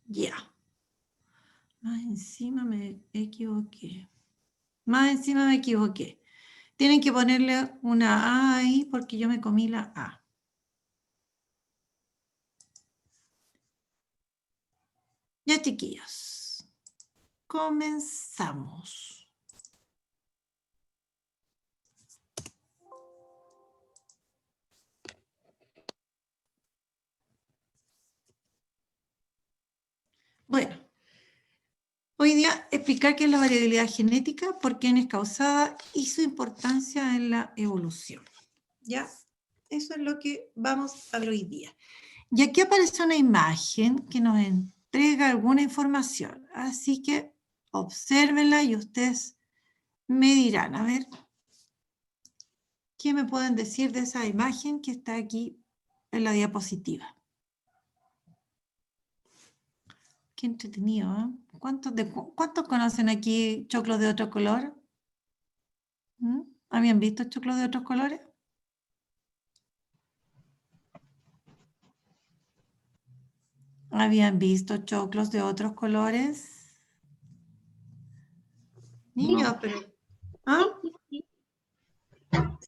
Ya. Más encima me equivoqué. Más encima me equivoqué. Tienen que ponerle una A ahí porque yo me comí la A. Ya, chiquillos. Comenzamos. Bueno, hoy día explicar qué es la variabilidad genética, por quién es causada y su importancia en la evolución. ¿Ya? Eso es lo que vamos a ver hoy día. Y aquí aparece una imagen que nos entrega alguna información. Así que obsérvenla y ustedes me dirán, a ver, ¿qué me pueden decir de esa imagen que está aquí en la diapositiva? Qué entretenido, ¿eh? ¿Cuántos conocen aquí choclos de otro color? ¿Mm? ¿Habían visto choclos de otros colores? ¿Habían visto choclos de otros colores? Niños, No. pero... ¿Ah?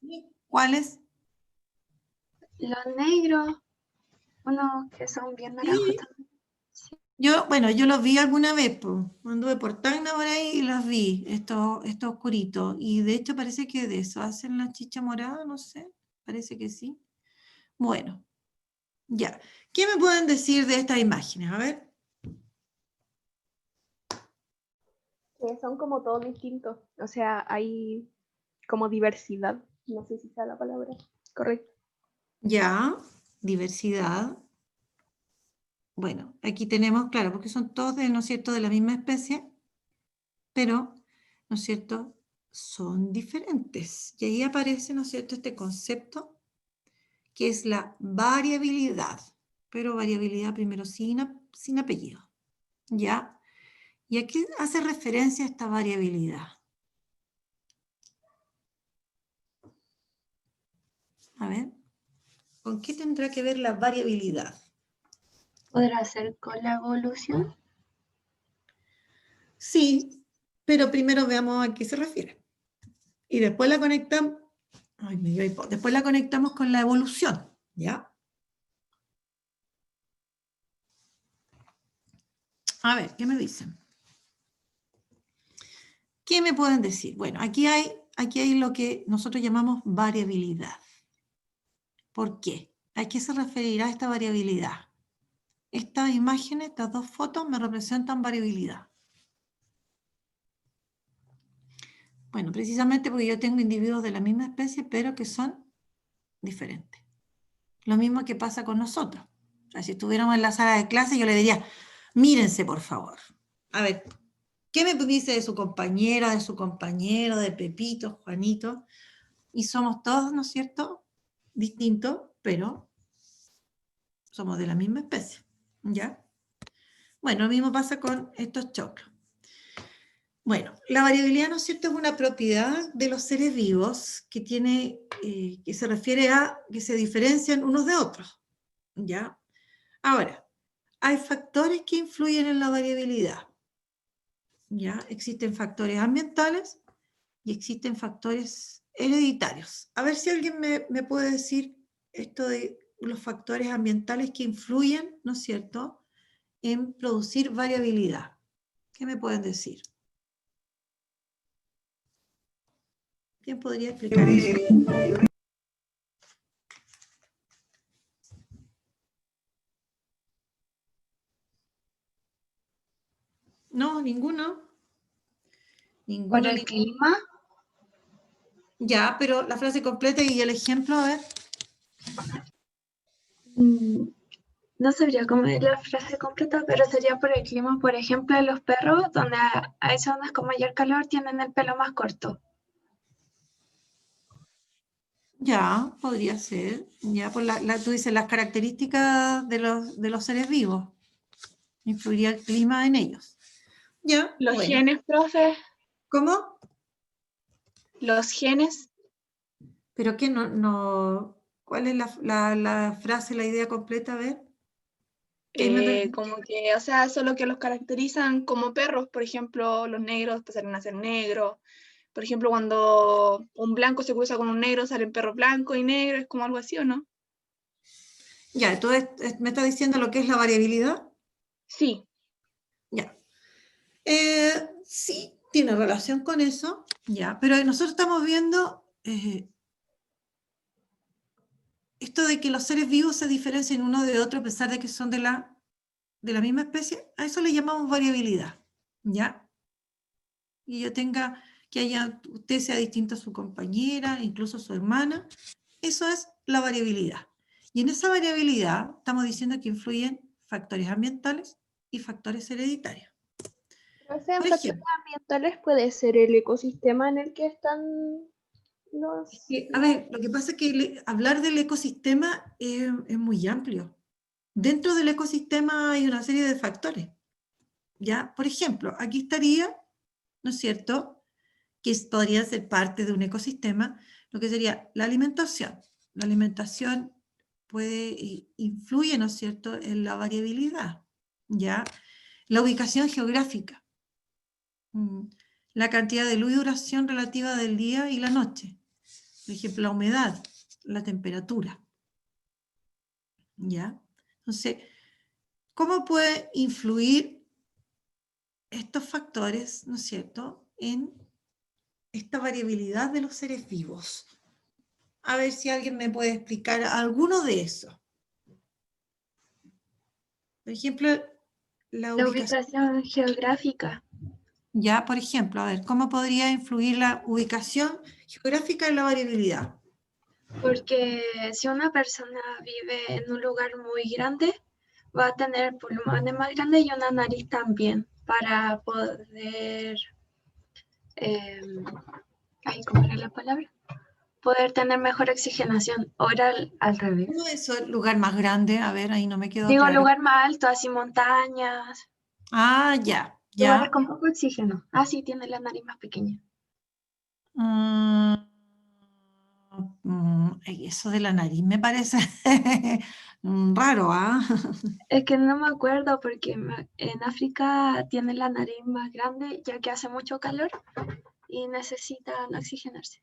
¿Sí? ¿Cuáles? Los negros, unos que son bien naranjas Sí. también. Sí. Yo los vi alguna vez, pues. Anduve por Tacna por ahí y los vi, estos oscuritos. Y de hecho parece que de eso hacen la chicha morada, no sé. Parece que sí. Bueno, ya. ¿Qué me pueden decir de estas imágenes? A ver. Que son como todos distintos. O sea, hay como diversidad. No sé si sea la palabra correcta. Ya, diversidad. Bueno, aquí tenemos, claro, porque son todos, ¿no es cierto?, de la misma especie, pero, ¿no es cierto?, son diferentes. Y ahí aparece, ¿no es cierto?, este concepto que es la variabilidad, pero variabilidad primero sin apellido, ¿ya? ¿Y a qué hace referencia esta variabilidad? A ver, ¿con qué tendrá que ver la variabilidad? ¿Podrá ser con la evolución? Sí, pero primero veamos a qué se refiere. Y después la conectamos, después la conectamos con la evolución, ¿ya? A ver, ¿qué me dicen? ¿Qué me pueden decir? Bueno, aquí hay lo que nosotros llamamos variabilidad. ¿Por qué? ¿A qué se referirá esta variabilidad? Estas imágenes, estas dos fotos me representan variabilidad. Bueno, precisamente porque yo tengo individuos de la misma especie, pero que son diferentes. Lo mismo que pasa con nosotros. O sea, si estuviéramos en la sala de clase, yo le diría, mírense, por favor. A ver, ¿qué me dice de su compañera, de su compañero, de Pepito, Juanito? Y somos todos, ¿no es cierto?, distintos, pero somos de la misma especie, ¿ya? Bueno, lo mismo pasa con estos choclos. Bueno, la variabilidad, ¿no es cierto?, es una propiedad de los seres vivos que tiene, que se refiere a que se diferencian unos de otros, ¿ya? Ahora, hay factores que influyen en la variabilidad, ¿ya? Existen factores ambientales y existen factores hereditarios. A ver si alguien me puede decir esto de los factores ambientales que influyen, ¿no es cierto?, en producir variabilidad. ¿Qué me pueden decir? ¿Quién podría explicar eso? No, ninguno. ¿Por Ninguno, el clima? Ya, pero la frase completa y el ejemplo, a ver. No sabría cómo es la frase completa, pero sería por el clima. Por ejemplo, los perros, donde hay zonas con mayor calor, tienen el pelo más corto. Ya, podría ser. Ya, por tú dices las características de los seres vivos. Influiría el clima en ellos. Ya, Los bueno. genes, profe, ¿Cómo? los genes. ¿Pero qué no? ¿Cuál es la frase, la idea completa? A ver. ¿Qué me- Como que, o sea, eso es lo que los caracterizan como perros. Por ejemplo, los negros pues, salen a ser negros. Por ejemplo, cuando un blanco se cruza con un negro, salen perros blancos y negros, es como algo así, ¿o no? Ya, tú me estás diciendo lo que es la variabilidad. Sí, Ya. Sí, tiene relación con eso, ya, pero nosotros estamos viendo esto de que los seres vivos se diferencian uno de otro a pesar de que son de la misma especie, a eso le llamamos variabilidad, ¿ya? Y yo tenga, usted sea distinto a su compañera, incluso a su hermana, eso es la variabilidad. Y en esa variabilidad estamos diciendo que influyen factores ambientales y factores hereditarios. O sea, en Por factores ejemplo, ambientales puede ser el ecosistema en el que están los... a ver, lo que pasa es que hablar del ecosistema es muy amplio. Dentro del ecosistema hay una serie de factores, ¿ya? Por ejemplo, aquí estaría, ¿no es cierto?, que podría ser parte de un ecosistema, lo que sería la alimentación. La alimentación influye, ¿no es cierto?, en la variabilidad, ¿ya? La ubicación geográfica, la cantidad de luz y duración relativa del día y la noche. Por ejemplo, la humedad, la temperatura, ¿ya? Entonces, ¿cómo puede influir estos factores, ¿no es cierto?, en esta variabilidad de los seres vivos? A ver si alguien me puede explicar alguno de esos. Por ejemplo, la La ubicación. ubicación geográfica, Ya, por ejemplo, a ver, ¿cómo podría influir la ubicación geográfica en la variabilidad? porque si una persona vive en un lugar muy grande, va a tener pulmones más grandes y una nariz también para poder, ay, ¿cómo era la palabra? Poder tener mejor oxigenación oral al revés. ¿Cómo es el lugar más grande? A ver, ahí no me quedó Digo, claro. lugar más alto, así montañas, Ah, ya, lugares ya. con poco oxígeno. Ah, sí, tiene la nariz más pequeña. Mm, eso de la nariz me parece raro, ¿ah? Es que no me acuerdo porque en África tiene la nariz más grande ya que hace mucho calor y necesitan oxigenarse.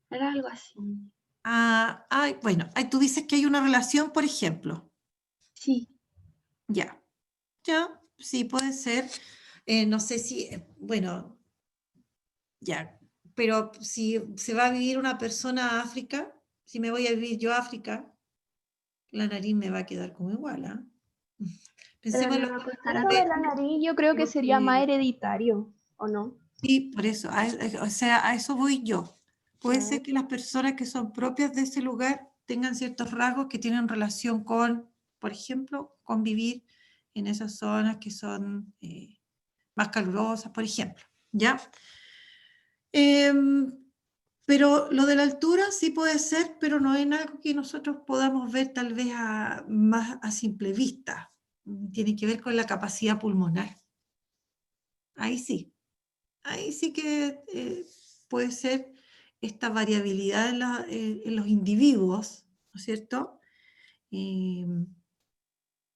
Era algo así. Bueno, tú dices que hay una relación, por ejemplo. Sí, Ya, ya, sí puede ser. No sé si, bueno, ya, pero si se va a vivir una persona a África, si me voy a vivir yo a África, la nariz me va a quedar como igual, ¿ah? pero Pensemos en le lo va a costar Eso de hacer. la nariz yo creo que sería más que hereditario, ¿o no? sí, por eso, o sea, a eso voy yo. Puede Ah, ser que las personas que son propias de ese lugar tengan ciertos rasgos que tienen relación con, por ejemplo, con vivir en esas zonas que son más calurosas, por ejemplo, ¿ya? Em, pero lo de la altura sí puede ser, pero no es algo que nosotros podamos ver tal vez más a simple vista. Tiene que ver con la capacidad pulmonar. Ahí sí. Ahí sí que puede ser esta variabilidad en los individuos, ¿no es cierto? Eh,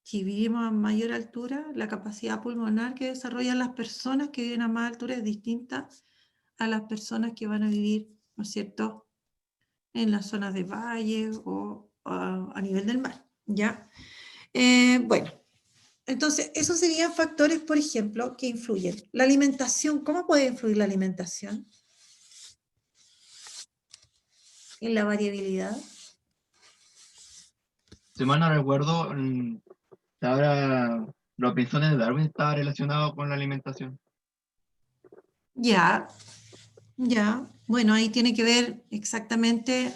si vivimos a mayor altura, la capacidad pulmonar que desarrollan las personas que viven a más altura es distinta a las personas que van a vivir, ¿no es cierto?, en las zonas de valle o a nivel del mar, ¿ya? Bueno, entonces, esos serían factores, por ejemplo, que influyen. La alimentación, ¿cómo puede influir la alimentación en la variabilidad? Si mal no recuerdo, ahora los pinzones de Darwin estaban relacionados con la alimentación. Ya, ya. Bueno, ahí tiene que ver exactamente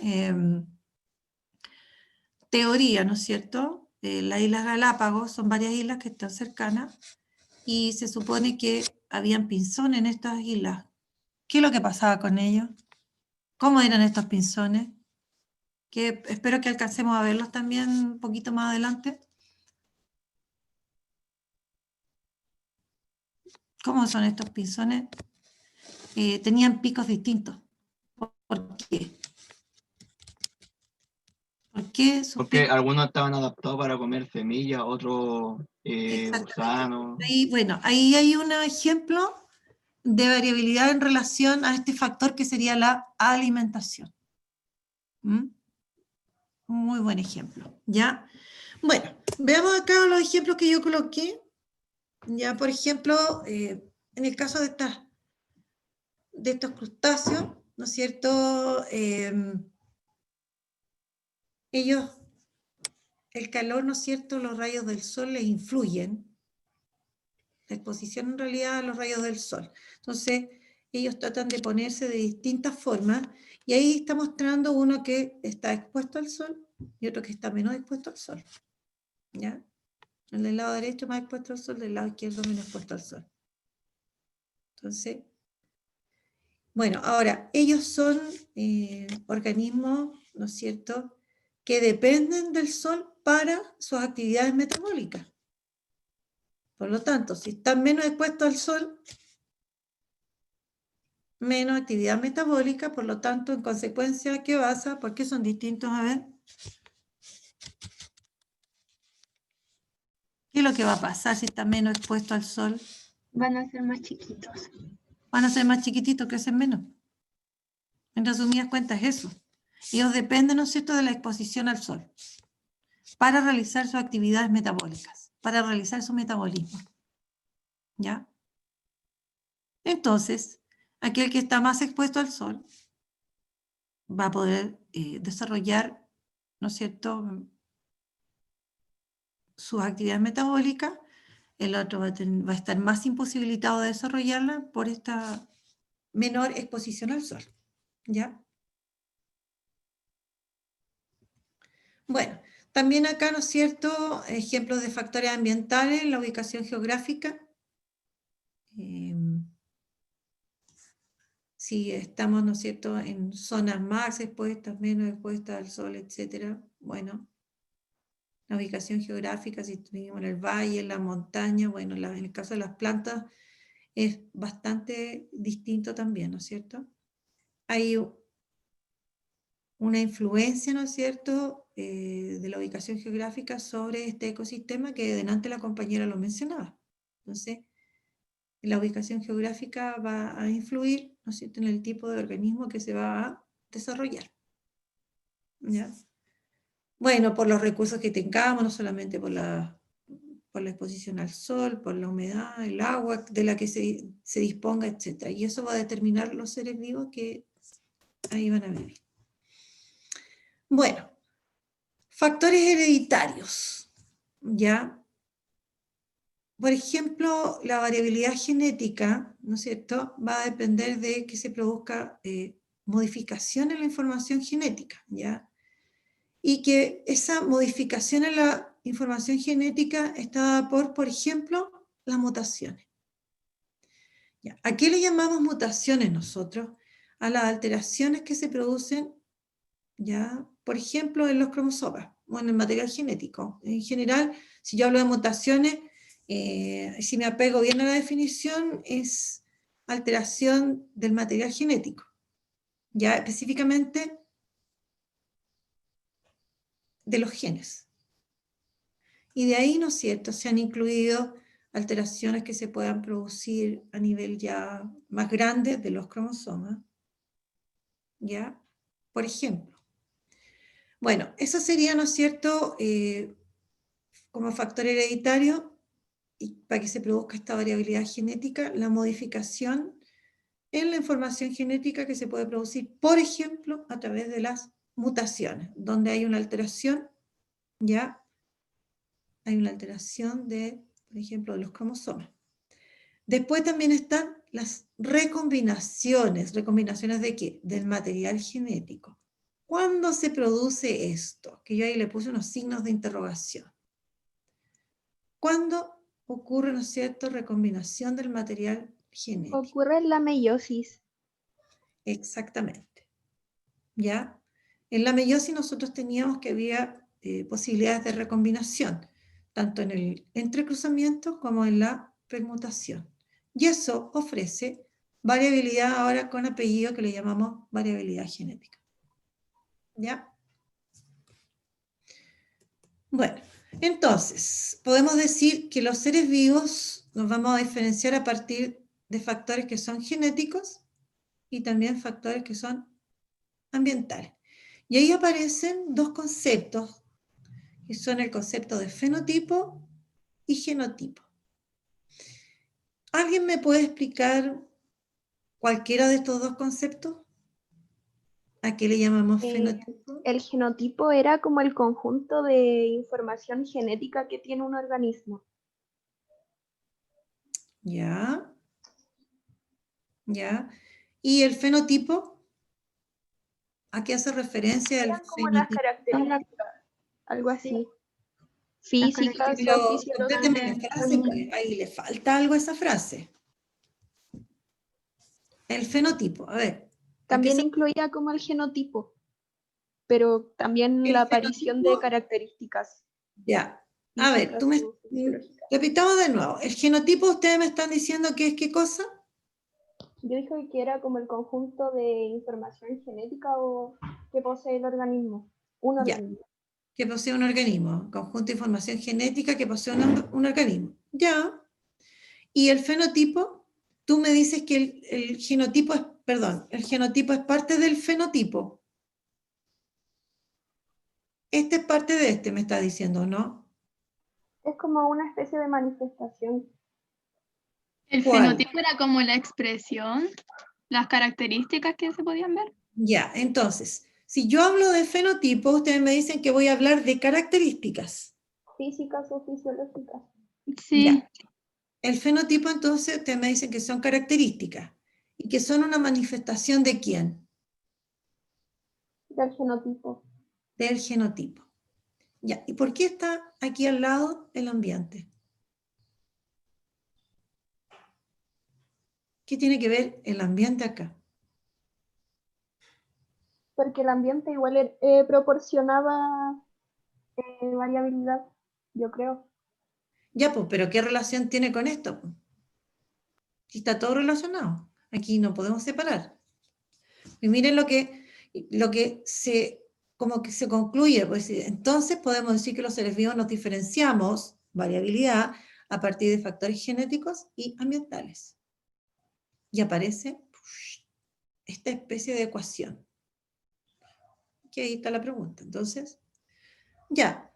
teoría, ¿no es cierto? Las Islas Galápagos son varias islas que están cercanas y se supone que habían pinzones en estas islas. ¿Qué es lo que pasaba con ellos? ¿Cómo eran estos pinzones? Que espero que alcancemos a verlos también un poquito más adelante. ¿Cómo son estos pinzones? Tenían picos distintos. ¿Por qué? ¿Por ¿Por qué? Porque algunos estaban adaptados para comer semillas, otros Exactamente. gusanos. Ahí, bueno, ahí hay un ejemplo de variabilidad en relación a este factor que sería la alimentación. ¿Mm? Muy buen ejemplo, ¿ya? Bueno, veamos acá los ejemplos que yo coloqué. Ya, por ejemplo, en el caso de estos crustáceos, ¿no es cierto? Ellos, el calor, ¿no es cierto? Los rayos del sol les influyen. La exposición en realidad a los rayos del sol. Entonces, ellos tratan de ponerse de distintas formas y ahí está mostrando uno que está expuesto al sol y otro que está menos expuesto al sol. ¿Ya? El del lado derecho más expuesto al sol, del lado izquierdo menos expuesto al sol. Entonces, bueno, ahora, ellos son organismos, ¿no es cierto?, que dependen del sol para sus actividades metabólicas. Por lo tanto, si están menos expuestos al sol, menos actividad metabólica, por lo tanto, en consecuencia, ¿qué pasa? ¿Por qué son distintos? A ver. ¿Qué es lo que va a pasar si están menos expuestos al sol? Van a ser más chiquitos. Van a ser más chiquititos, crecen menos. En resumidas cuentas, es eso. Ellos dependen, ¿no es cierto?, de la exposición al sol para realizar sus actividades metabólicas, para realizar su metabolismo. ¿Ya? Entonces, aquel que está más expuesto al sol va a poder desarrollar, ¿no es cierto?, sus actividades metabólicas, el otro va a estar más imposibilitado de desarrollarla por esta menor exposición al sol. ¿Ya? Bueno, también acá, ¿no es cierto?, ejemplos de factores ambientales, la ubicación geográfica. Si estamos, ¿no es cierto?, en zonas más expuestas, menos expuestas al sol, etcétera. Bueno, la ubicación geográfica, si vivimos en el valle, en la montaña, bueno, en el caso de las plantas es bastante distinto también, ¿no es cierto? Hay una influencia, ¿no es cierto?, de la ubicación geográfica sobre este ecosistema que delante la compañera lo mencionaba. Entonces, la ubicación geográfica va a influir, ¿no es cierto?, en el tipo de organismo que se va a desarrollar. ¿Ya? Bueno, por los recursos que tengamos, no solamente por la exposición al sol, por la humedad, el agua de la que se disponga, etc. Y eso va a determinar los seres vivos que ahí van a vivir. Bueno, factores hereditarios, ¿ya? Por ejemplo, la variabilidad genética, ¿no es cierto?, va a depender de que se produzca modificación en la información genética, ¿ya? Y que esa modificación en la información genética está dada por ejemplo, las mutaciones. ¿Ya? ¿A qué le llamamos mutaciones nosotros? A las alteraciones que se producen, ¿ya?, por ejemplo, en los cromosomas o en el material genético. En general, si yo hablo de mutaciones, si me apego bien a la definición, es alteración del material genético. Ya específicamente de los genes. Y de ahí, ¿no es cierto?, se han incluido alteraciones que se puedan producir a nivel ya más grande de los cromosomas. ¿Ya? Por ejemplo. Bueno, eso sería, ¿no es cierto?, como factor hereditario, y para que se produzca esta variabilidad genética, la modificación en la información genética que se puede producir, por ejemplo, a través de las mutaciones, donde hay una alteración, ¿ya? Hay una alteración de, por ejemplo, de los cromosomas. Después también están las recombinaciones. ¿Recombinaciones de qué? Del material genético. ¿Cuándo se produce esto? Que yo ahí le puse unos signos de interrogación. ¿Cuándo ocurre, ¿no es cierto?, recombinación del material genético? Ocurre en la meiosis. Exactamente. ¿Ya? En la meiosis nosotros teníamos que había posibilidades de recombinación, tanto en el entrecruzamiento como en la permutación. Y eso ofrece variabilidad ahora con apellido que le llamamos variabilidad genética. ¿Ya? Bueno, entonces, podemos decir que los seres vivos nos vamos a diferenciar a partir de factores que son genéticos y también factores que son ambientales. Y ahí aparecen dos conceptos, que son el concepto de fenotipo y genotipo. ¿Alguien me puede explicar cualquiera de estos dos conceptos? ¿A qué le llamamos fenotipo? El genotipo era como el conjunto de información genética que tiene un organismo. Ya. ¿Ya? ¿Y el fenotipo? ¿A qué hace referencia el Eran como las fenotipo? características, algo así. Físicas o Pero compléteme la fisiológicas. frase, pues ahí le falta algo a esa frase. El fenotipo, a ver. También incluía como el genotipo, pero también El la aparición de fenotipo, características ya. A ver, físicas o fisiológicas. repitamos de nuevo. El genotipo, ustedes me están diciendo que es qué cosa. Yo dije que era como el conjunto de información genética o que posee el organismo, un Ya. organismo. Que posee un organismo, conjunto de información genética que posee un organismo. Ya. Y el fenotipo, tú me dices que el genotipo es, perdón, el genotipo es parte del fenotipo. Este es parte de este, me está diciendo, ¿no? Es como una especie de manifestación. El ¿Cuál? fenotipo era como la expresión, las características que se podían ver. Ya, entonces, si yo hablo de fenotipo, ustedes me dicen que voy a hablar de características. Físicas o fisiológicas Sí, Ya. El fenotipo, entonces, ustedes me dicen que son características y que son una manifestación de quién? del genotipo. Del genotipo. Ya, ¿y por qué está aquí al lado el ambiente? ¿Qué tiene que ver el ambiente acá? Porque el ambiente igual proporcionaba variabilidad, yo creo. Ya, pues, pero ¿qué relación tiene con esto? Si está todo relacionado. Aquí no podemos separar. Y miren lo que se, como que se concluye, pues entonces podemos decir que los seres vivos nos diferenciamos, variabilidad, a partir de factores genéticos y ambientales. Y aparece esta especie de ecuación. Que ahí está la pregunta. Entonces, ya,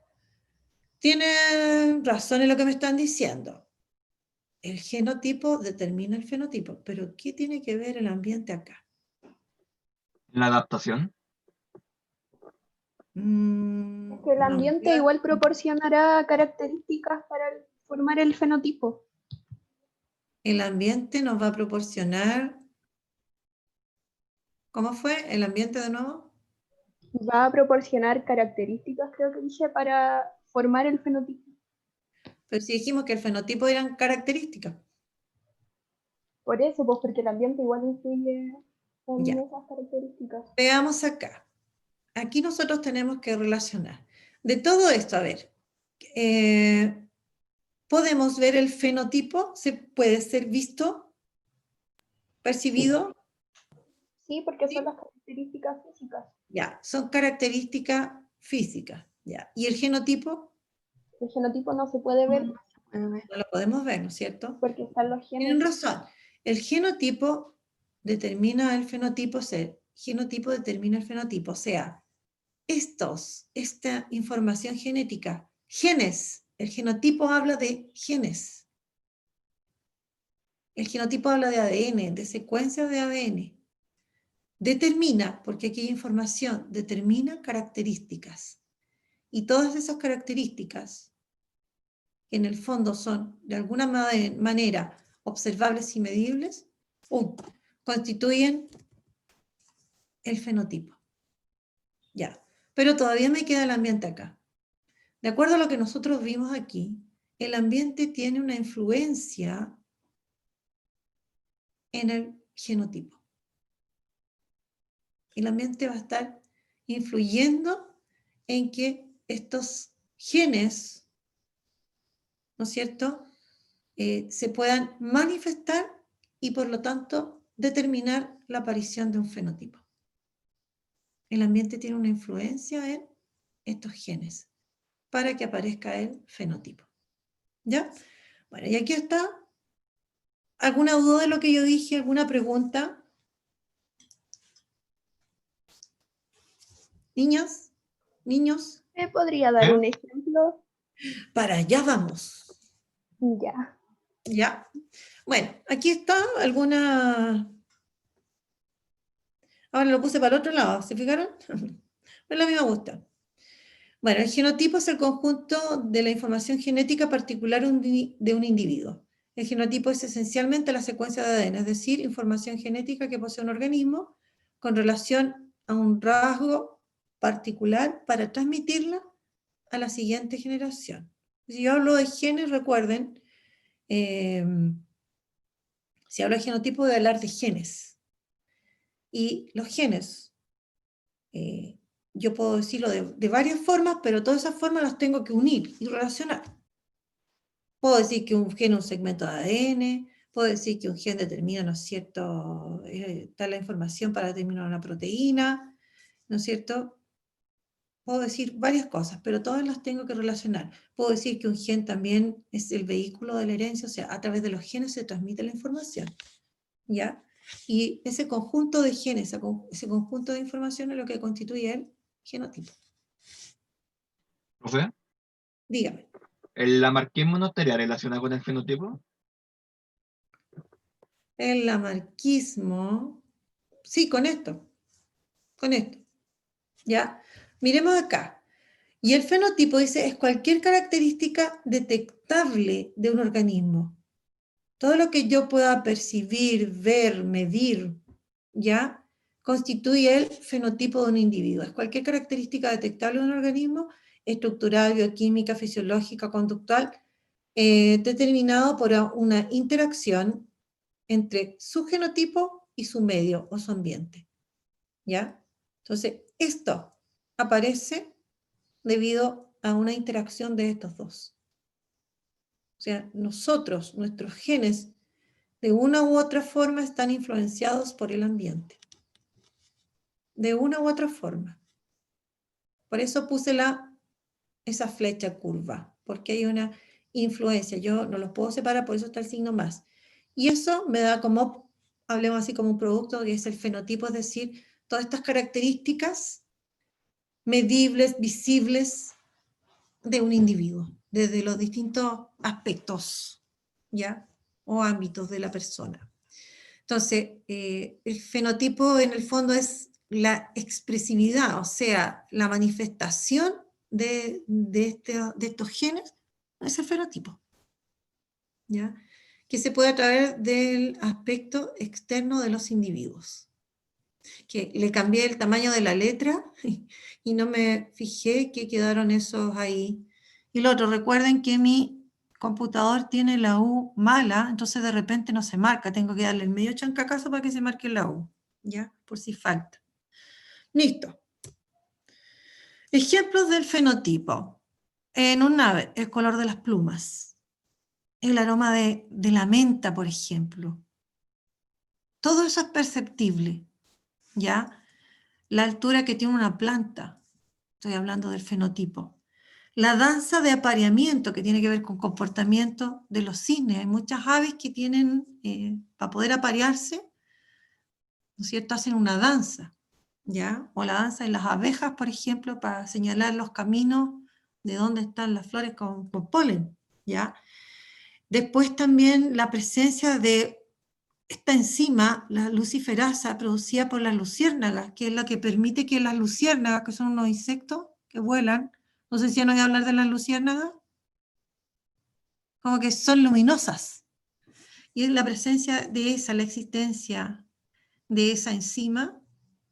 tienen razón en lo que me están diciendo. El genotipo determina el fenotipo, pero ¿qué tiene que ver el ambiente acá? La adaptación. Es que el No, ambiente igual proporcionará características para formar el fenotipo. el ambiente nos va a proporcionar, ¿cómo fue? ¿El ambiente de nuevo? Va a proporcionar características, creo que dije, para formar el fenotipo. Pero si dijimos que el fenotipo eran características. Por eso, pues porque el ambiente igual influye en Ya, esas características. veamos acá. Aquí nosotros tenemos que relacionar. De todo esto, a ver, ¿podemos ver el fenotipo? ¿Se puede ser visto? ¿Percibido? Sí, porque Sí. son las características físicas. Ya, son características físicas. Ya. ¿Y el genotipo? El genotipo no se puede ver No lo podemos ver, ¿no es cierto? porque están los Tienen genes. razón. El genotipo determina el fenotipo, genotipo determina el fenotipo. O sea, esta información genética, genes, el genotipo habla de genes. El genotipo habla de ADN, de secuencias de ADN. Determina, porque aquí hay información, determina características. Y todas esas características, que en el fondo son de alguna manera observables y medibles, constituyen el fenotipo. Ya, pero todavía me queda el ambiente acá. De acuerdo a lo que nosotros vimos aquí, el ambiente tiene una influencia en el genotipo. El ambiente va a estar influyendo en que estos genes, ¿no es cierto?, se puedan manifestar y por lo tanto determinar la aparición de un fenotipo. El ambiente tiene una influencia en estos genes para que aparezca el fenotipo. ¿Ya? Bueno, y aquí está. ¿Alguna duda de lo que yo dije? ¿Alguna pregunta? ¿Niñas? ¿Niños? ¿Me podría dar un ejemplo? Para allá vamos. Ya. ¿Ya? Bueno, aquí está alguna... Ahora lo puse para el otro lado, ¿se fijaron? Pero a mí me gusta. Bueno, el genotipo es el conjunto de la información genética particular de un individuo. El genotipo es esencialmente la secuencia de ADN, es decir, información genética que posee un organismo con relación a un rasgo particular para transmitirla a la siguiente generación. Si yo hablo de genes, recuerden, si hablo de genotipo, voy a hablar de genes. Y los genes, yo puedo decirlo de varias formas, pero todas esas formas las tengo que unir y relacionar. Puedo decir que un gen es un segmento de ADN, puedo decir que un gen determina, ¿no es cierto?, está la información para determinar una proteína, ¿no es cierto? Puedo decir varias cosas, pero todas las tengo que relacionar. Puedo decir que un gen también es el vehículo de la herencia, o sea, a través de los genes se transmite la información, ¿ya? Y ese conjunto de genes, ese conjunto de información es lo que constituye el genotipo. ¿Profe? Dígame. ¿El lamarquismo no estaría relacionado con el fenotipo? El lamarquismo, sí, con esto, ¿ya? Miremos acá. Y el fenotipo dice, es cualquier característica detectable de un organismo. Todo lo que yo pueda percibir, ver, medir, ¿ya? Constituye el fenotipo de un individuo. Es cualquier característica detectable de un organismo, estructural, bioquímica, fisiológica, conductual, determinado por una interacción entre su genotipo y su medio o su ambiente, ¿ya? Entonces, esto aparece debido a una interacción de estos dos. O sea, nosotros, nuestros genes, de una u otra forma están influenciados por el ambiente. De una u otra forma. Por eso puse esa flecha curva, porque hay una influencia. Yo no los puedo separar, por eso está el signo más. Y eso me da como, hablemos así como un producto, que es el fenotipo, es decir, todas estas características medibles, visibles de un individuo, desde los distintos aspectos, ¿ya? O ámbitos de la persona. Entonces, el fenotipo en el fondo es la expresividad, o sea, la manifestación de estos genes, es el fenotipo, ¿ya? Que se puede traer del aspecto externo de los individuos. Que le cambié el tamaño de la letra y no me fijé que quedaron esos ahí. Y lo otro, recuerden que mi computador tiene la U mala, entonces de repente no se marca, tengo que darle el medio chancacazo para que se marque la U, ¿ya? Por si falta. Listo. Ejemplos del fenotipo. En un ave, el color de las plumas, el aroma de la menta, por ejemplo. Todo eso es perceptible, ¿ya? La altura que tiene una planta, estoy hablando del fenotipo. La danza de apareamiento, que tiene que ver con comportamiento de los cisnes. Hay muchas aves que tienen, para poder aparearse, ¿no es cierto?, hacen una danza, ¿ya? O la danza de las abejas, por ejemplo, para señalar los caminos de dónde están las flores con polen, ¿ya? Después también la presencia de esta enzima, la luciferasa, producida por las luciérnagas, que es la que permite que las luciérnagas, que son unos insectos que vuelan, no sé si han oído hablar de las luciérnagas, como que son luminosas. Y es la presencia de esa, la existencia de esa enzima,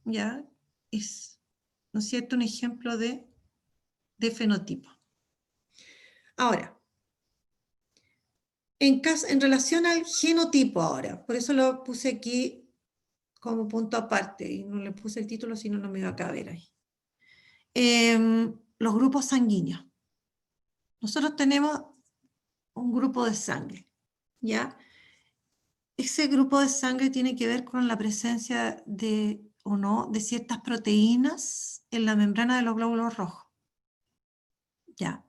ya es, ¿no es cierto?, un ejemplo de fenotipo. Ahora, en relación al genotipo ahora, por eso lo puse aquí como punto aparte, y no le puse el título, si no, no me iba a caber ahí. Los grupos sanguíneos. Nosotros tenemos un grupo de sangre, ¿ya? Ese grupo de sangre tiene que ver con la presencia de, o no, de ciertas proteínas en la membrana de los glóbulos rojos, ¿ya?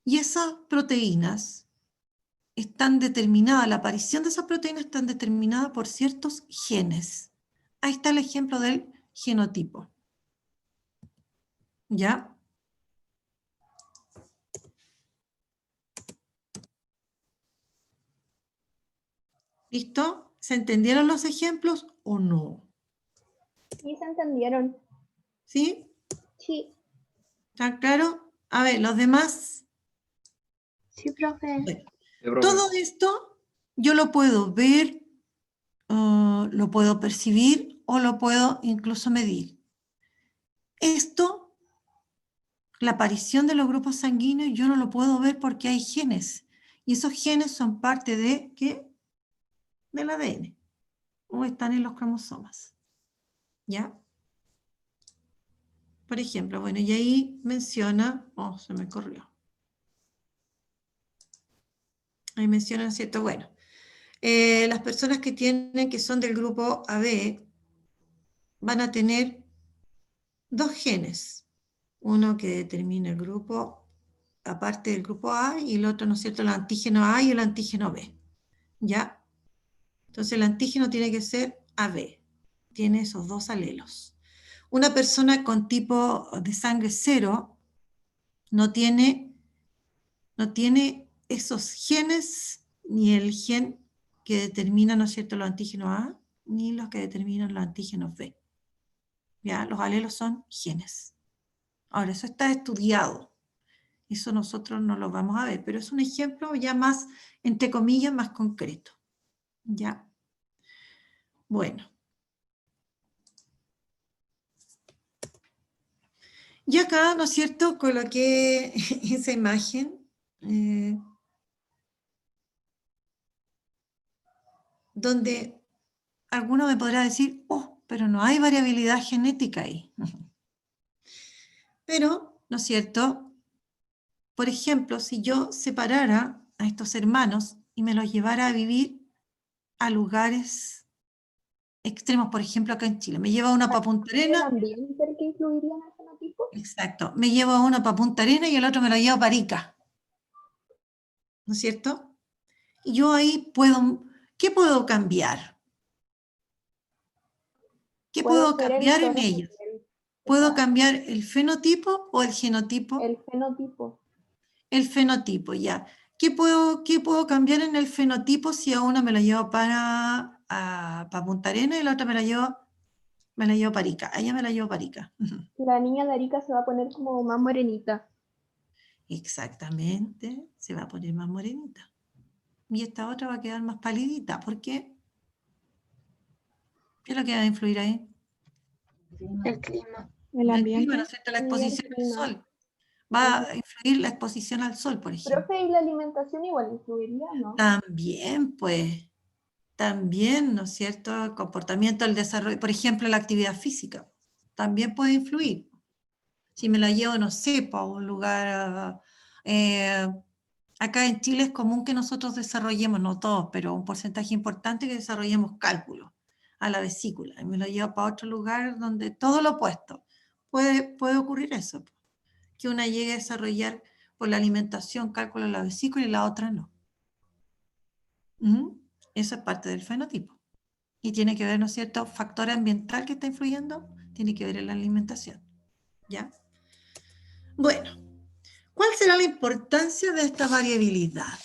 Y esas proteínas están determinadas, la aparición de esas proteínas están determinadas por ciertos genes. Ahí está el ejemplo del genotipo. ¿Ya? ¿Listo? ¿Se entendieron los ejemplos o no? Sí, se entendieron. ¿Sí? Sí. ¿Está claro? A ver, los demás. Sí, profe. Bueno, Sí, profe. todo esto yo lo puedo ver, lo puedo percibir o lo puedo incluso medir. Esto, la aparición de los grupos sanguíneos, yo no lo puedo ver porque hay genes. Y esos genes son parte de, ¿qué? Del ADN. O están en los cromosomas. ¿Ya? Por ejemplo, bueno, y ahí menciona, se me corrió. Ahí menciona, ¿cierto? Bueno, las personas que son del grupo AB van a tener dos genes. Uno que determina el grupo, aparte del grupo A, y el otro, ¿no es cierto?, el antígeno A y el antígeno B. ¿Ya? Entonces el antígeno tiene que ser AB. Tiene esos dos alelos. Una persona con tipo de sangre 0 no tiene esos genes, ni el gen que determina, ¿no es cierto?, los antígenos A, ni los que determinan los antígenos B. ¿Ya? Los alelos son genes. Ahora, eso está estudiado. Eso nosotros no lo vamos a ver, pero es un ejemplo ya más, entre comillas, más concreto. ¿Ya? Bueno. Y acá, ¿no es cierto?, coloqué esa imagen donde alguno me podrá decir, pero no hay variabilidad genética ahí. Pero, ¿no es cierto?, por ejemplo, si yo separara a estos hermanos y me los llevara a vivir a lugares extremos, por ejemplo, acá en Chile, me llevo a uno para Punta ¿El Arenas, ambiente el que influiría en el fenotipo? exacto, me llevo a uno para Punta Arenas y el otro me lo llevo para Arica, ¿no es cierto? Y yo ahí puedo, ¿qué puedo cambiar? ¿Qué Puede puedo ser el cambiar en tono de ellos? piel. ¿Puedo cambiar el fenotipo o el genotipo? El fenotipo. El fenotipo, ya. ¿Qué puedo cambiar en el fenotipo si a uno me lo llevo para Punta Arenas y la otra me la llevo para Arica? A ella me la llevo para Arica. La niña de Arica se va a poner como más morenita. Exactamente, se va a poner más morenita. Y esta otra va a quedar más palidita. ¿Por qué? ¿Qué es lo que va a influir ahí? El clima. El El clima, ambiente. ¿no es cierto? La Sí, el exposición al clima. sol. Va a influir la exposición al sol, por ejemplo. Profe, ¿y la alimentación igual influiría, no? También, pues, también, ¿no es cierto? El comportamiento, el desarrollo, por ejemplo, la actividad física, también puede influir. Si me la llevo, no sé, para un lugar, acá en Chile es común que nosotros desarrollemos, no todos, pero un porcentaje importante que desarrollemos cálculo a la vesícula, y me lo llevo para otro lugar donde todo lo opuesto. Puede ocurrir eso, que una llegue a desarrollar por la alimentación cálculo a la vesícula y la otra no. Eso es parte del fenotipo. Y tiene que ver, ¿no es cierto?, factor ambiental que está influyendo, tiene que ver en la alimentación. ¿Ya? Bueno, ¿cuál será la importancia de esta variabilidad?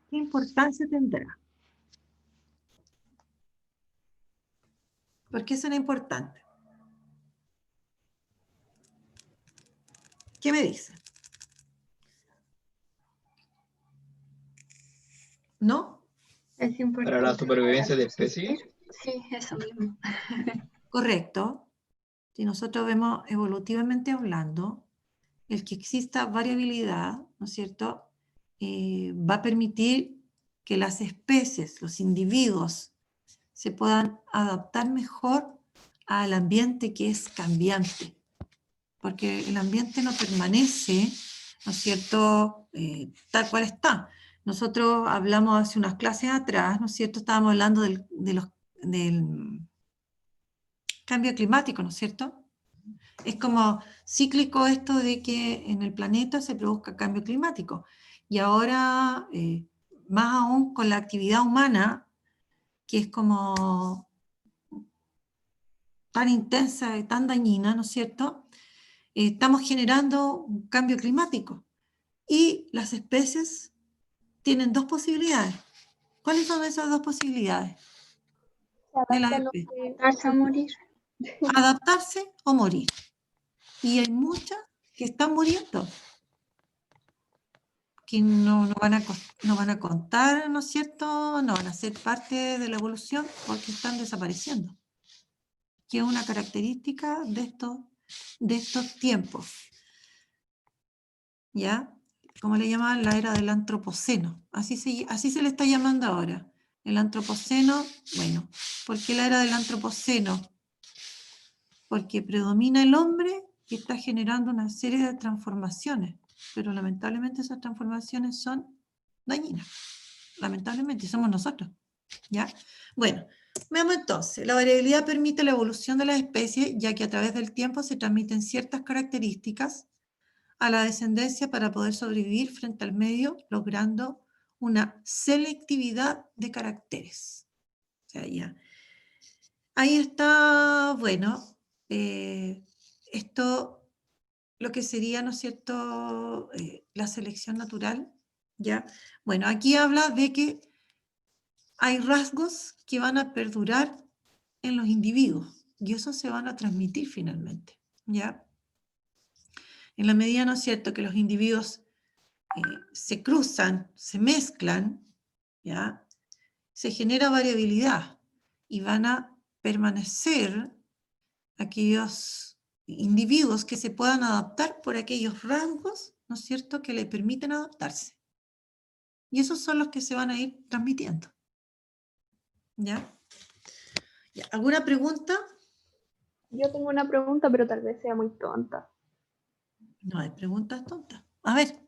¿Qué importancia tendrá? ¿Por qué será importante? ¿Qué me dice? ¿No? Es importante. Para la supervivencia de especies. Sí, eso mismo. Correcto. Si nosotros vemos evolutivamente hablando, el que exista variabilidad, ¿no es cierto?, va a permitir que las especies, los individuos, se puedan adaptar mejor al ambiente que es cambiante. Porque el ambiente no permanece, ¿no es cierto?, tal cual está. Nosotros hablamos hace unas clases atrás, ¿no es cierto?, estábamos hablando del cambio climático, ¿no es cierto? Es como cíclico esto de que en el planeta se produzca cambio climático. Y ahora, más aún con la actividad humana, que es como tan intensa y tan dañina, ¿no es cierto? Estamos generando un cambio climático. Y las especies tienen dos posibilidades. ¿Cuáles son esas dos posibilidades Se de las adaptan especies? Adaptarse a morir. Adaptarse o morir. Y hay muchas que están muriendo, que no van a contar, ¿no es cierto? No van a ser parte de la evolución porque están desapareciendo, que es una característica de estos tiempos. ¿Ya? Como le llaman la era del antropoceno. Así se le está llamando ahora. El antropoceno, bueno, ¿por qué la era del antropoceno? Porque predomina el hombre que está generando una serie de transformaciones, pero lamentablemente esas transformaciones son dañinas. Lamentablemente, somos nosotros. ¿Ya? Bueno, veamos entonces. La variabilidad permite la evolución de las especies, ya que a través del tiempo se transmiten ciertas características a la descendencia para poder sobrevivir frente al medio, logrando una selectividad de caracteres. O sea, ya. Ahí está, bueno, esto, lo que sería, ¿no es cierto?, la selección natural, ¿ya? Bueno, aquí habla de que hay rasgos que van a perdurar en los individuos y esos se van a transmitir finalmente, ¿ya? En la medida, ¿no es cierto?, que los individuos se cruzan, se mezclan, ¿ya? Se genera variabilidad y van a permanecer aquellos individuos que se puedan adaptar por aquellos rasgos, ¿no es cierto?, que le permiten adaptarse. Y esos son los que se van a ir transmitiendo. ¿Ya? ¿Alguna pregunta? Yo tengo una pregunta, pero tal vez sea muy tonta. No hay preguntas tontas. A ver.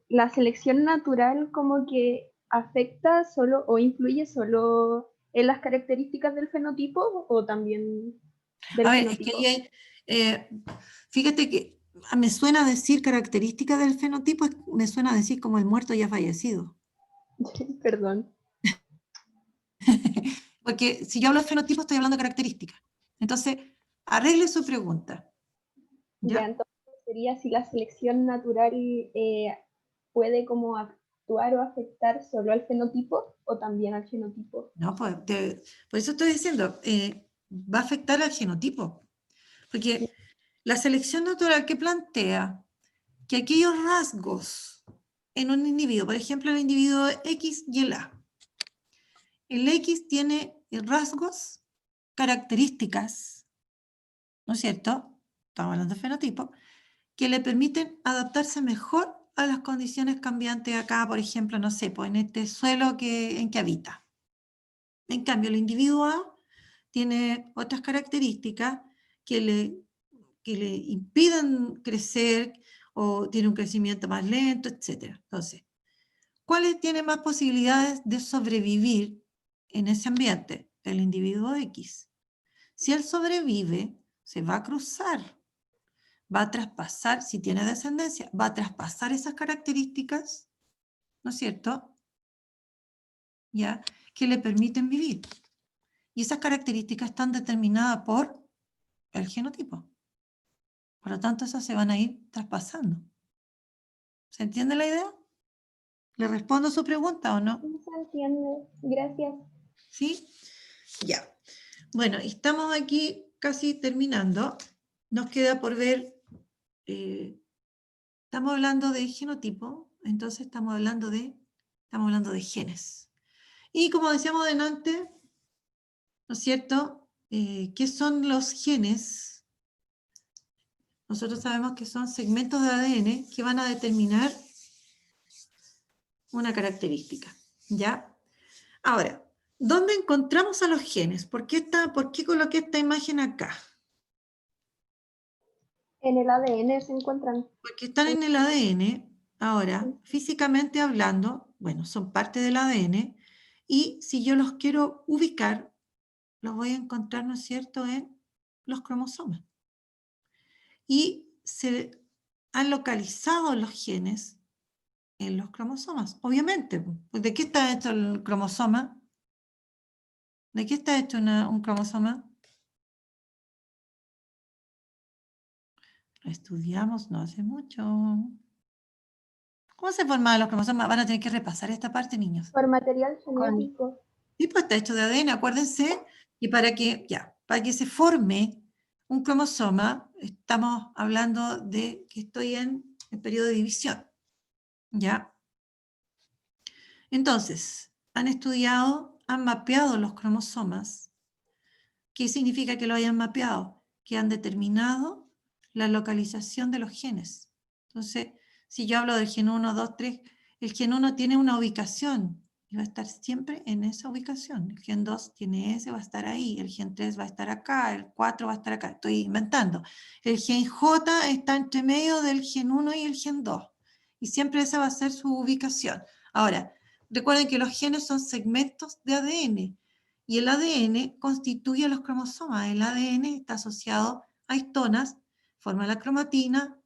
¿La selección natural como que afecta solo o influye solo en las características del fenotipo o también del A ver, es que genotipo? ahí hay, fíjate que me suena decir características del fenotipo, me suena decir como el muerto ya fallecido. Perdón. Porque si yo hablo de fenotipo, estoy hablando de características. Entonces, arregle su pregunta. Ya, ¿Ya? entonces sería si la selección natural puede como actuar o afectar solo al fenotipo o también al genotipo. No, pues, por eso estoy diciendo, va a afectar al genotipo. Porque la selección natural que plantea que aquellos rasgos en un individuo, por ejemplo, el individuo X y el X tiene rasgos, características, ¿no es cierto? Estamos hablando de fenotipo, que le permiten adaptarse mejor a las condiciones cambiantes acá, por ejemplo, no sé, pues en este suelo en que habita. En cambio, el individuo A tiene otras características que le impiden crecer o tiene un crecimiento más lento, etc. Entonces, ¿cuáles tienen más posibilidades de sobrevivir en ese ambiente? El individuo X. Si él sobrevive, se va a cruzar, va a traspasar, si tiene descendencia, va a traspasar esas características, ¿no es cierto?, ¿ya?, que le permiten vivir. Y esas características están determinadas por el genotipo. Por lo tanto, esas se van a ir traspasando. ¿Se entiende la idea? ¿Le respondo su pregunta o no? Sí, se entiende. Gracias. ¿Sí? Ya. Bueno, estamos aquí casi terminando. Nos queda por ver, estamos hablando de genotipo, entonces estamos hablando de genes. Y como decíamos delante, ¿no es cierto? ¿Qué son los genes? Nosotros sabemos que son segmentos de ADN que van a determinar una característica, ¿ya? Ahora, ¿dónde encontramos a los genes? ¿Por qué coloqué esta imagen acá? En el ADN se encuentran. Porque están en el ADN, ahora, físicamente hablando, bueno, son parte del ADN, y si yo los quiero ubicar, los voy a encontrar, ¿no es cierto?, en los cromosomas. y se han localizado los genes en los cromosomas. Obviamente, pues, ¿de qué está hecho el cromosoma? ¿De qué está hecho un cromosoma? Lo estudiamos no hace mucho. ¿Cómo se forman los cromosomas? Van a tener que repasar esta parte, niños. Por material genético. Sí, pues está hecho de ADN, acuérdense, y para que se forme un cromosoma, estamos hablando de que estoy en el periodo de división, ¿ya? Entonces, han estudiado, han mapeado los cromosomas. ¿Qué significa que lo hayan mapeado? Que han determinado la localización de los genes. Entonces, si yo hablo del gen 1, 2, 3, el gen 1 tiene una ubicación y va a estar siempre en esa ubicación. El gen 2 tiene ese, va a estar ahí. El gen 3 va a estar acá. El 4 va a estar acá. Estoy inventando. El gen J está entre medio del gen 1 y el gen 2. Y siempre esa va a ser su ubicación. Ahora, recuerden que los genes son segmentos de ADN. Y el ADN constituye los cromosomas. El ADN está asociado a histonas, forma la cromatina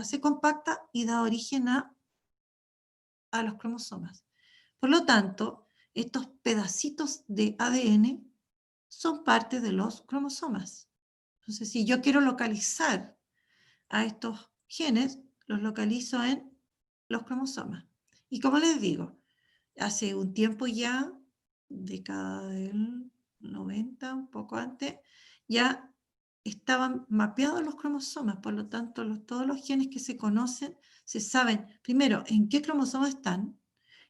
se compacta y da origen a los cromosomas. Por lo tanto, estos pedacitos de ADN son parte de los cromosomas. Entonces, si yo quiero localizar a estos genes, los localizo en los cromosomas. Y como les digo, hace un tiempo ya, década del 90, un poco antes, ya estaban mapeados los cromosomas, por lo tanto, todos los genes que se conocen, se saben primero en qué cromosoma están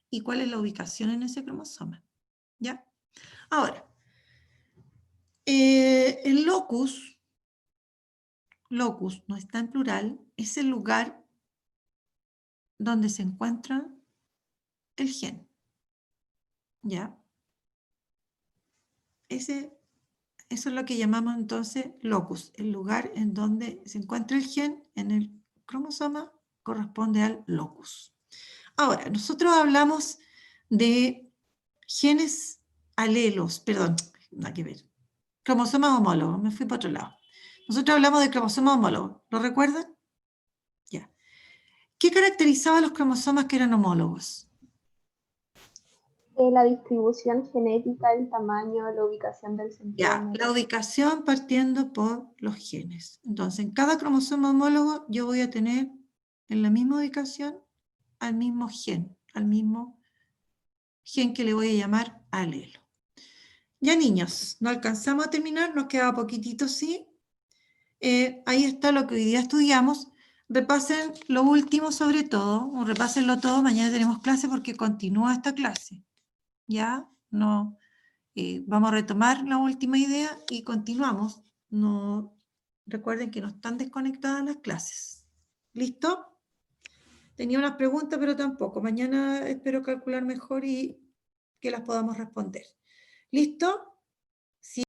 y cuál es la ubicación en ese cromosoma. ¿Ya? Ahora, el locus no está en plural, es el lugar donde se encuentra el gen. ¿Ya? Eso es lo que llamamos entonces locus, el lugar en donde se encuentra el gen en el cromosoma corresponde al locus. Ahora, nosotros hablamos de genes alelos, perdón, nada que ver, cromosomas homólogos, me fui para otro lado. Nosotros hablamos de cromosomas homólogos, ¿lo recuerdan? Ya. ¿Qué caracterizaba a los cromosomas que eran homólogos? La distribución genética, el tamaño, la ubicación del Ya, centrómero. la ubicación partiendo por los genes. Entonces, en cada cromosoma homólogo yo voy a tener en la misma ubicación al mismo gen que le voy a llamar alelo. Ya, niños, no alcanzamos a terminar, nos queda poquitito, sí. Ahí está lo que hoy día estudiamos. Repasen lo último sobre todo, o repásenlo todo, mañana tenemos clase porque continúa esta clase. ¿Ya? No, vamos a retomar la última idea y continuamos. No, recuerden que no están desconectadas las clases. ¿Listo? Tenía unas preguntas, pero tampoco. Mañana espero calcular mejor y que las podamos responder. ¿Listo?